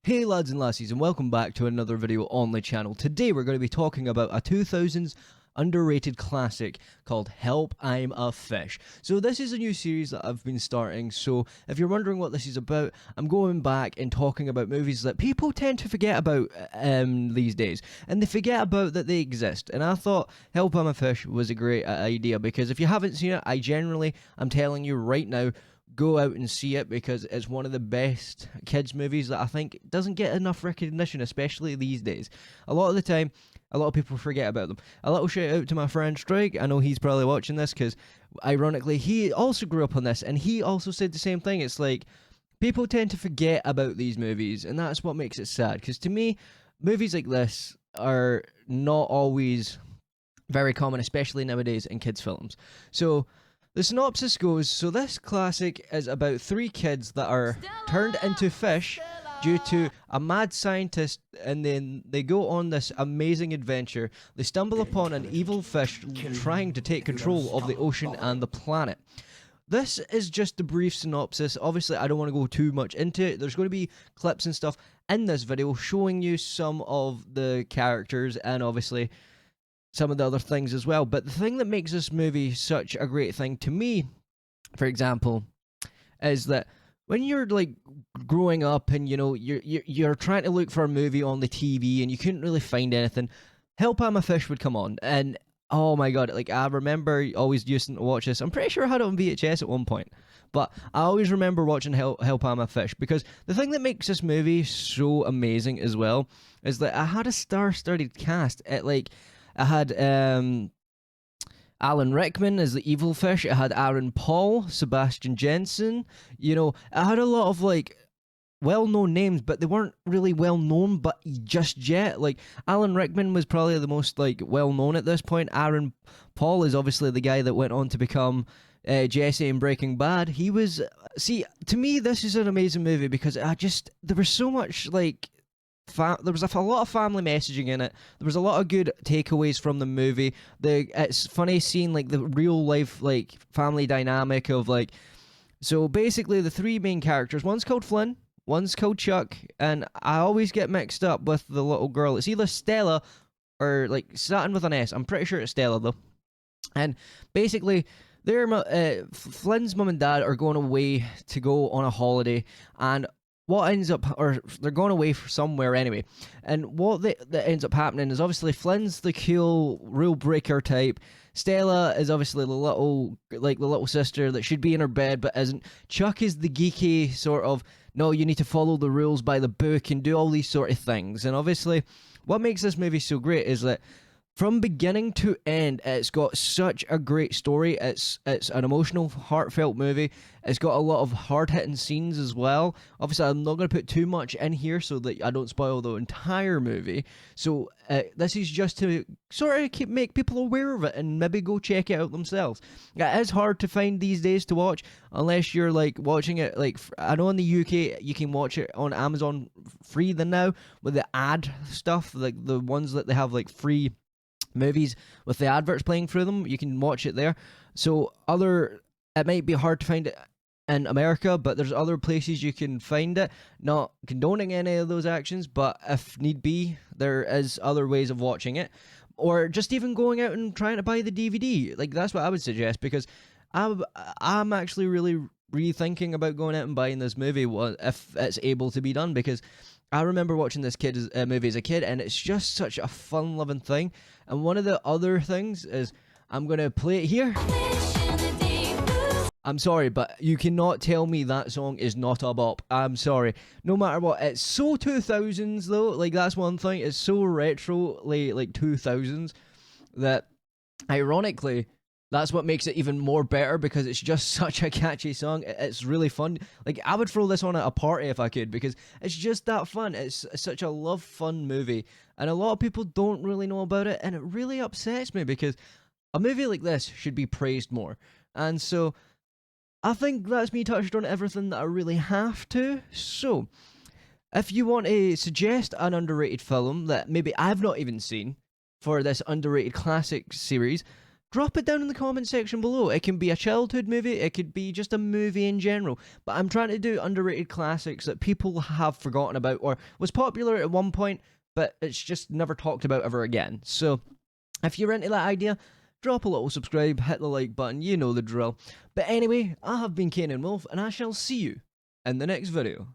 Hey lads and lassies, and welcome back to another video on the channel. Today we're going to be talking about a 2000s underrated classic called Help, I'm a Fish. So this is a new series that I've been starting, so if you're wondering what this is about, I'm going back and talking about movies that people tend to forget about these days, and they forget about that they exist. And I thought Help, I'm a Fish was a great idea, because if you haven't seen it, I'm telling you right now, go out and see it, because it's one of the best kids movies that I think doesn't get enough recognition, especially these days. A lot of the time, a lot of people forget about them. A little shout out to my friend Strike. I know he's probably watching this, because ironically he also grew up on this, and he also said the same thing. It's like people tend to forget about these movies, and that's what makes it sad, because to me movies like this are not always very common, especially nowadays in kids films. So the synopsis goes, so this classic is about three kids that are turned into fish due to a mad scientist, and then they go on this amazing adventure. They stumble upon an evil fish trying to take control of the ocean and the planet. This is just a brief synopsis. Obviously, I don't want to go too much into it. There's going to be clips and stuff in this video showing you some of the characters and obviously some of the other things as well. But the thing that makes this movie such a great thing to me, for example, is that when you're like growing up and you're trying to look for a movie on the TV and you couldn't really find anything, Help, I'm a Fish would come on, and oh my god, like I remember always used to watch this. I'm pretty sure I had it on VHS at one point, but I always remember watching Help, I'm a Fish, because the thing that makes this movie so amazing as well is that I had a star-studded cast. I had Alanrickman as the evil fish. I had Aaronpaul, Sebastian Jensen. I had a lot of like well-known names, but they weren't really well-known but just yet. Like Alan Rickman was probably the most like well-known at this point. Aaron Paul is obviously the guy that went on to become Jesse in Breaking Bad. He was, see, to me this is an amazing movie because there was so much like there was a lot of family messaging in it. There was a lot of good takeaways from the movie. It's funny seeing like the real life like family dynamic of like, so basically the three main characters, one's called Flynn, one's called Chuck, and I always get mixed up with the little girl. It's either Stella or like starting with an S. I'm pretty sure it's Stella though. And basically Flynn's mum and dad are going away to go on a holiday, and what ends up, or they're going away for somewhere anyway, and what that ends up happening is obviously Flynn's the cool rule breaker type. Stella is obviously the little sister that should be in her bed but isn't. Chuck is the geeky sort of, no, you need to follow the rules by the book and do all these sort of things. And obviously what makes this movie so great is that from beginning to end, it's got such a great story. It's an emotional, heartfelt movie. It's got a lot of hard-hitting scenes as well. Obviously, I'm not going to put too much in here so that I don't spoil the entire movie. So this is just to sort of make people aware of it and maybe go check it out themselves. It is hard to find these days to watch unless you're like watching it. Like I know in the UK you can watch it on Amazon free now with the ad stuff, like the ones that they have like free movies with the adverts playing through them. You can watch it there. So it might be hard to find it in America, but there's other places you can find it. Not condoning any of those actions, but if need be, there is other ways of watching it, or just even going out and trying to buy the DVD. Like that's what I would suggest, because I'm actually really rethinking about going out and buying this movie if it's able to be done, because I remember watching this movie as a kid, and it's just such a fun-loving thing. And one of the other things is, I'm going to play it here. I'm sorry, but you cannot tell me that song is not a bop. I'm sorry. No matter what, it's so 2000s though. Like that's one thing. It's so retro, like 2000s, that ironically, that's what makes it even more better, because it's just such a catchy song. It's really fun. Like I would throw this on at a party if I could, because it's just that fun. It's such a love fun movie, and a lot of people don't really know about it, and it really upsets me, because a movie like this should be praised more. And so I think that's me touched on everything that I really have to. So if you want to suggest an underrated film that maybe I've not even seen for this underrated classic series, drop it down in the comment section below. It can be a childhood movie, it could be just a movie in general, but I'm trying to do underrated classics that people have forgotten about or was popular at one point, but it's just never talked about ever again. So if you're into that idea, drop a little subscribe, hit the like button, you know the drill. But anyway, I have been Kane and Wolf, and I shall see you in the next video.